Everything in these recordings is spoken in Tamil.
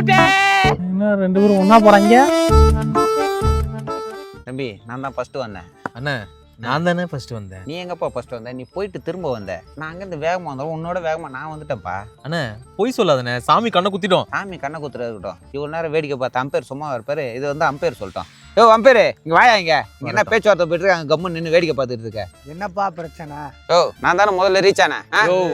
என்ன ரெண்டு பேரும் ஒண்ணா போறாங்க? தம்பி நான் தான் ஃபர்ஸ்ட் வந்தேன். அண்ணா நான் தானே ஃபர்ஸ்ட் வந்தேன். நீ எங்கப்பா ஃபர்ஸ்ட் வந்த? நீ போயிட்டு திரும்ப வந்த. நான் அங்கேருந்து வேகமாக வந்தோம், உன்னோட வேகமாக நான் வந்துட்டேன்ப்பா. அண்ணா பொய் சொல்லாதண்ணே, சாமி கண்ணை குத்திட்டோம். சாமி கண்ணை குத்துறது இருக்கட்டும், இவ்வளோ நேரம் வேடிக்கை பார்த்து அம்பேர் சும்மா இருப்பாரு, இது வந்து அம்பேர் சொல்லிட்டோம். யோ அம்பேரு இங்கே வாயா, இங்கே என்ன பேச்சுவார்த்தை போயிட்டு இருக்க? அங்கே கம்மு நின்று வேடிக்கை பார்த்துட்டு இருக்க. என்னப்பா பிரச்சனை? யோ நான் தானே முதல்ல ரீச் ஆனேன்,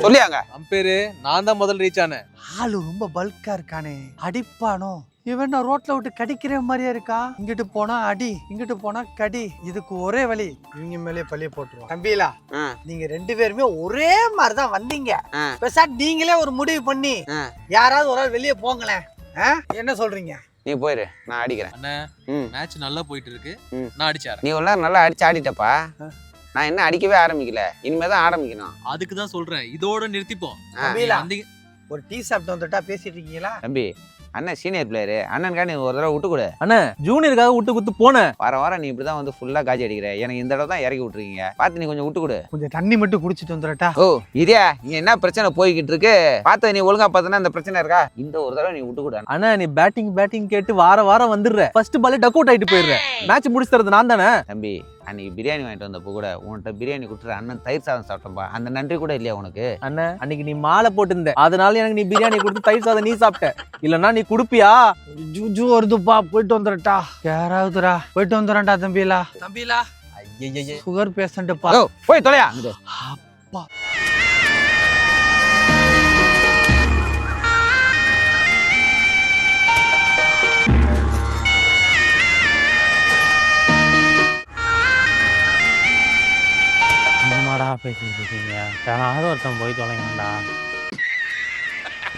சொல்லியாங்க. அம்பேரு நான் தான் முதல் ரீச் ஆனேன். ஆளு ரொம்ப பல்கா இருக்கானே, அடிப்பானோ? இவன் ரோட்ல விட்டு கடிக்கிற மாதிரியா இருக்கா? இங்கிட்டு போனா அடி, இங்கிட்டு போனா கடி. இதுக்கு ஒரே வழி, இவங்க மேலே பழிய போட்டுருவோம். தம்பிலா நீங்க ரெண்டு பேருமே ஒரே மாதிரிதான் வந்தீங்க. பெருசா நீங்களே ஒரு முடிவு பண்ணி யாராவது ஒரு ஆள் வெளியே போங்களேன். என்ன சொல்றீங்க? நீ போயிரு, நான் அடிக்கிறேன். அண்ணா மேட்ச் நல்லா போயிட்டு இருக்கு, நான் அடிச்சாரேன். நீ உள்ள நல்லா அடிச்சு ஆடிட்டப்பா. நான் என்ன அடிக்கவே ஆரம்பிக்கல, இனிமே தான் ஆரம்பிக்கணும். அதுக்கு தான் சொல்றேன், இதோட நிறுத்திப்போம். ஒரு டீ சாப்பிட்டு வந்துட்டா பேசிட்டு இருக்கீங்களா? தம்பி அண்ணன் சீனியர் பிளேயரு, அண்ணனுக்காக நீ ஒரு தடவை விட்டு கொடு. அண்ணா ஜூனியருக்காக விட்டு குத்து போனேன். வாரம் நீ இப்படிதான் வந்து ஃபுல்லா காஜி அடிக்கிற. எனக்கு இந்த தடவை தான் இறக்கி விட்டுருக்கீங்க, பார்த்து நீ கொஞ்சம் விட்டு கொடு. கொஞ்சம் தண்ணி மட்டும் குடிச்சிட்டு வந்துடட்டா? ஓ இதே இங்க என்ன பிரச்சனை போய்கிட்டு இருக்கு பார்த்து நீ ஒழுங்கா பார்த்தனா இந்த பிரச்சனை இருக்கா? இந்த ஒரு தடவை நீ விட்டு கொடு. அண்ணா நீ பேட்டிங் கேட்டு வாரம் வந்துடுற, ஃபர்ஸ்ட் பாலே டக் அவுட் ஆயிட்டு போயிடுற. மேட்ச் முடிச்சு தரது நான் தானே. தம்பி அன்னைக்கு பிரியாணி வாங்கிட்டு வந்தப்போ கூட உன்கிட்ட பிரியாணி கொடுத்துரு, அண்ணன் தயிர் சாதம் சாப்பிட்டப்பா, அந்த நன்றி கூட இல்லையா உனக்கு? அண்ணா அன்னைக்கு நீ மாலை போட்டுருந்த, அதனால எனக்கு நீ பிரியாணி கொடுத்து தயிர் சாதம் நீ சாப்பிட்ட, இல்லன்னா நீ குடுப்பியா? ஜூ வருதுப்பா, போயிட்டு வந்துடட்டா. யாராவதுரா போயிட்டு வந்துடுறா. தம்பிலா ஐயய்ய சுகர் பேஷண்ட்டுப்பா. போய் தொலையா. அப்பா என்னமாடா பேசிட்டு இருக்கீங்க? யாராவது ஒருத்தன் போய் தொலைங்கடா.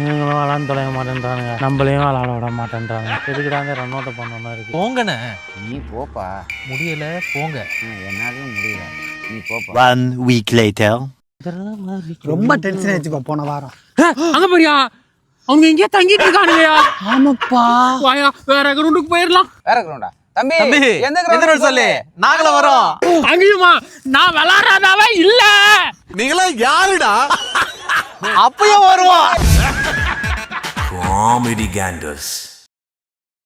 நீங்களும் விளாண்டு தொலைய மாட்டேன்றானுங்க, நம்மளையும் விளாட விட மாட்டேன்றாங்க. எதுக்குடாங்க ரன்னோட்ட பண்ணணும் இருக்கு. போங்கண்ணே. நீ போப்பா. முடியல போங்க. என்னாலும் முடியல, நீ போப்பா. 1 week later. ரொம்ப டென்ஷன் ஆயிடுச்சுப்பா போன வாரம். அங்க போறியா? அவங்க எங்கேயா தங்கிட்டு இருக்கானுங்கயா? ஆமாப்பா, வாயா வேற கிரவுண்டுக்கு போயிடலாம். வேற கிரவுண்டா? தம்பி எந்த எந்த கிரவுண்ட் சொல்லு, நாங்கள வரோம். அங்கேயுமா? நான் விளாடுறதாவே இல்ல. நீங்களா யாருடா? அப்பயும் வருவோம். Comedy Ganders.